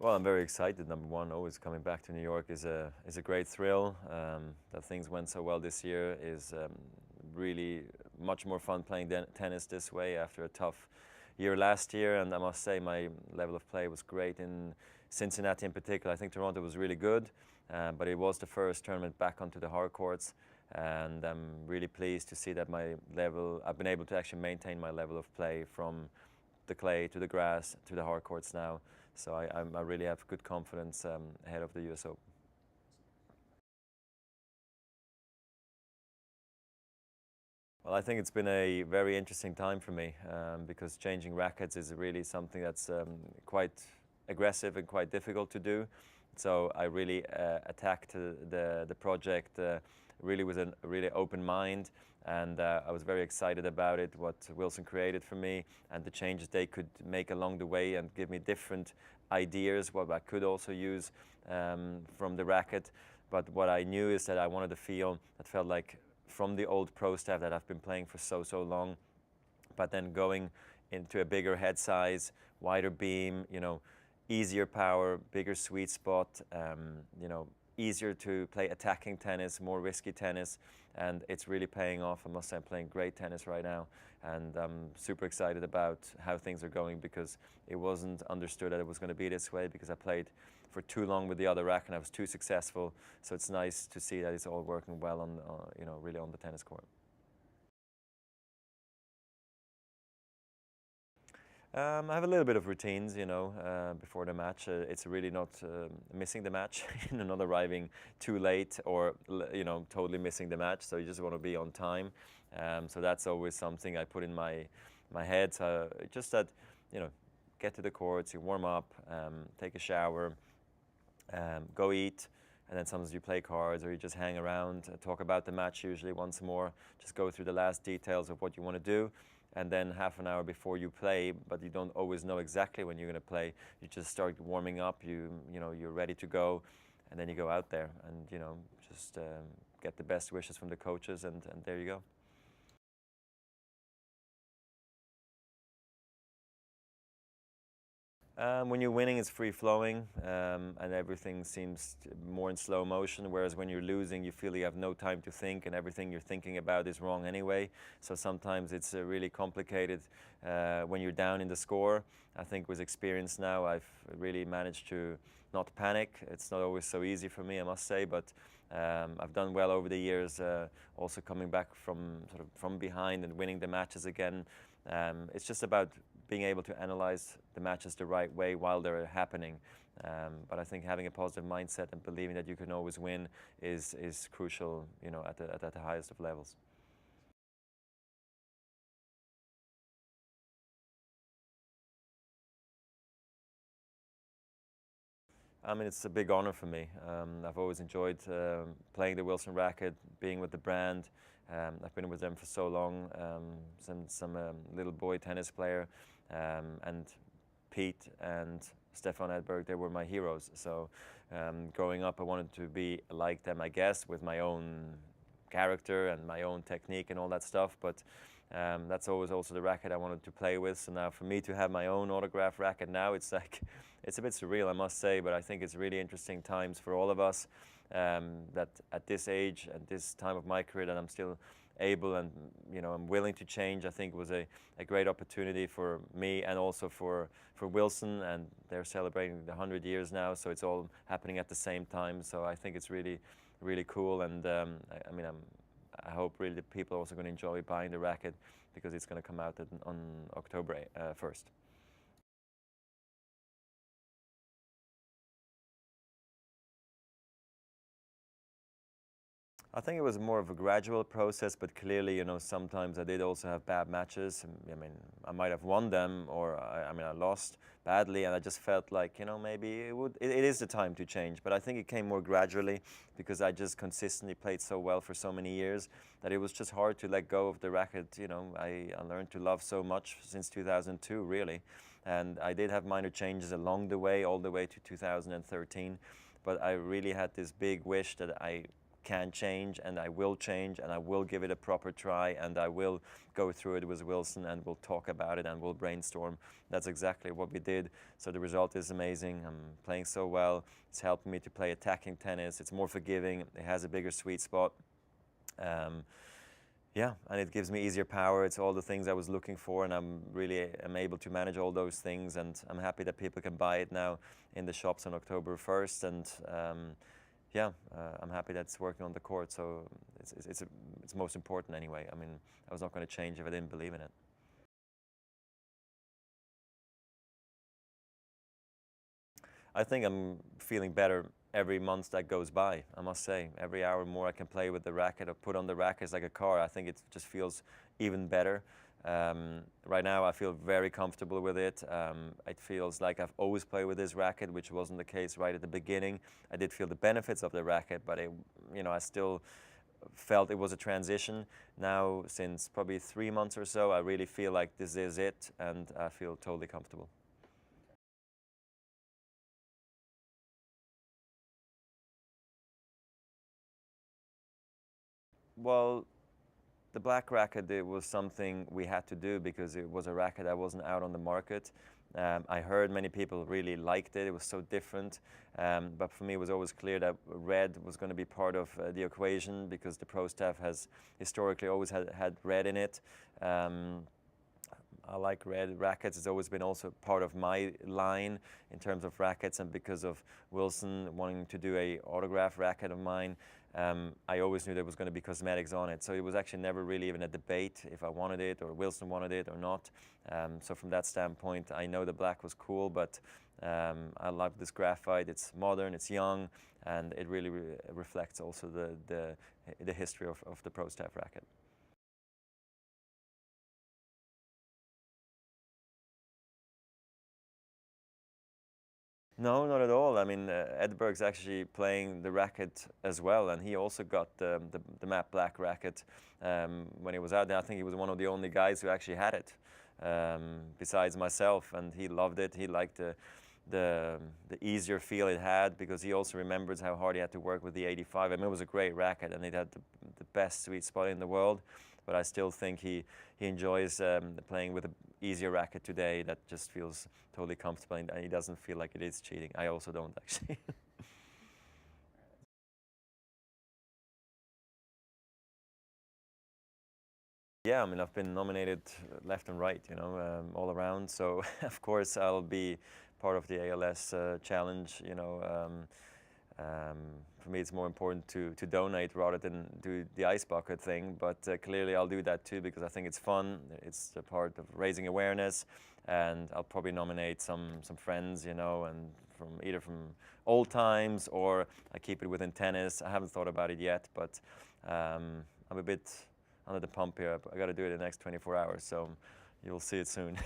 Well, I'm very excited. Number one, always coming back to New York is a great thrill. That things went so well this year is really much more fun playing tennis this way after a tough year last year. And I must say my level of play was great in Cincinnati in particular. I think Toronto was really good, but it was the first tournament back onto the hard courts. And I'm really pleased to see that I've been able to actually maintain my level of play from the clay to the grass to the hard courts now. So I really have good confidence ahead of the US Open. Well, I think it's been a very interesting time for me because changing rackets is really something that's quite aggressive and quite difficult to do. So I really attacked the project really with a really open mind, and I was very excited about it, what Wilson created for me, and the changes they could make along the way and give me different ideas, what I could also use from the racket. But what I knew is that I wanted a feel that felt like from the old pro staff that I've been playing for so long, but then going into a bigger head size, wider beam, easier power, bigger sweet spot, easier to play attacking tennis, more risky tennis, and it's really paying off. I must say I'm playing great tennis right now, and I'm super excited about how things are going because it wasn't understood that it was going to be this way because I played for too long with the other rack and I was too successful. So it's nice to see that it's all working well on, really on the tennis court. I have a little bit of routines, before the match. It's really not missing the match, not arriving too late or, totally missing the match. So you just want to be on time. So that's always something I put in my head. So just that, get to the courts, you warm up, take a shower, go eat, and then sometimes you play cards or you just hang around, talk about the match usually once more, just go through the last details of what you want to do. And then half an hour before you play, but you don't always know exactly when you're going to play, you just start warming up, you're ready to go, and then you go out there and, just get the best wishes from the coaches, and there you go. When you're winning, it's free flowing, and everything seems more in slow motion. Whereas when you're losing, you feel you have no time to think, and everything you're thinking about is wrong anyway. So sometimes it's really complicated when you're down in the score. I think with experience now, I've really managed to not panic. It's not always so easy for me, I must say, but I've done well over the years. Also coming back from behind and winning the matches again. It's just about being able to analyze the matches the right way while they're happening. But I think having a positive mindset and believing that you can always win is crucial, at the highest of levels. I mean, it's a big honor for me. I've always enjoyed playing the Wilson racket, being with the brand. I've been with them for so long, since I'm a little boy tennis player. And Pete and Stefan Edberg, they were my heroes. So growing up, I wanted to be like them, I guess, with my own character and my own technique and all that stuff. But that's always also the racket I wanted to play with. So now for me to have my own autograph racket now, it's like, it's a bit surreal, I must say, but I think it's really interesting times for all of us, that at this age, at this time of my career, that I'm still able and, I'm willing to change. I think it was a great opportunity for me and also for Wilson, and they're celebrating the 100 years now, so it's all happening at the same time. So I think it's really, really cool, and I mean, I hope really that people are also going to enjoy buying the racket because it's going to come out on October 1st. I think it was more of a gradual process, but clearly, sometimes I did also have bad matches. I mean, I might have won them, or I lost badly, and I just felt like, maybe it is the time to change. But I think it came more gradually because I just consistently played so well for so many years that it was just hard to let go of the racket. I learned to love so much since 2002, really, and I did have minor changes along the way, all the way to 2013. But I really had this big wish that I can change, and I will change, and I will give it a proper try, and I will go through it with Wilson, and we'll talk about it, and we'll brainstorm. That's exactly what we did. So the result is amazing. I'm playing so well. It's helping me to play attacking tennis. It's more forgiving. It has a bigger sweet spot. Yeah, and it gives me easier power. It's all the things I was looking for, and I'm really am able to manage all those things. And I'm happy that people can buy it now in the shops on October 1st. And yeah, I'm happy that it's working on the court. So it's most important anyway. I mean, I was not going to change if I didn't believe in it. I think I'm feeling better every month that goes by, I must say. Every hour more I can play with the racket or put on the racket is like a car. I think it just feels even better. Right now I feel very comfortable with it. It feels like I've always played with this racket, which wasn't the case right at the beginning. I did feel the benefits of the racket, but I still felt it was a transition. Now, since probably 3 months or so, I really feel like this is it, and I feel totally comfortable. Well, the black racket, it was something we had to do because it was a racket that wasn't out on the market. I heard many people really liked it. It was so different. But for me, it was always clear that red was going to be part of the equation because the pro staff has historically always had red in it. I like red rackets. It's always been also part of my line in terms of rackets, and because of Wilson wanting to do a autograph racket of mine, I always knew there was going to be cosmetics on it. So it was actually never really even a debate if I wanted it or Wilson wanted it or not. So from that standpoint, I know the black was cool, but I love this graphite. It's modern, it's young, and it really reflects also the history of the pro staff racket. No, not at all. I mean, Edberg's actually playing the racket as well, and he also got the matte black racket when he was out there. I think he was one of the only guys who actually had it, besides myself, and he loved it. He liked the easier feel it had because he also remembers how hard he had to work with the 85. I mean, it was a great racket, and it had the best sweet spot in the world. But I still think he enjoys playing with an easier racket today that just feels totally comfortable, and he doesn't feel like it is cheating. I also don't actually. Yeah, I mean, I've been nominated left and right, all around. So of course I'll be part of the ALS challenge. For me, it's more important to donate rather than do the ice bucket thing. But clearly, I'll do that too because I think it's fun. It's a part of raising awareness, and I'll probably nominate some friends, and either from old times or I keep it within tennis. I haven't thought about it yet, but I'm a bit under the pump here. I got to do it in the next 24 hours, so you'll see it soon.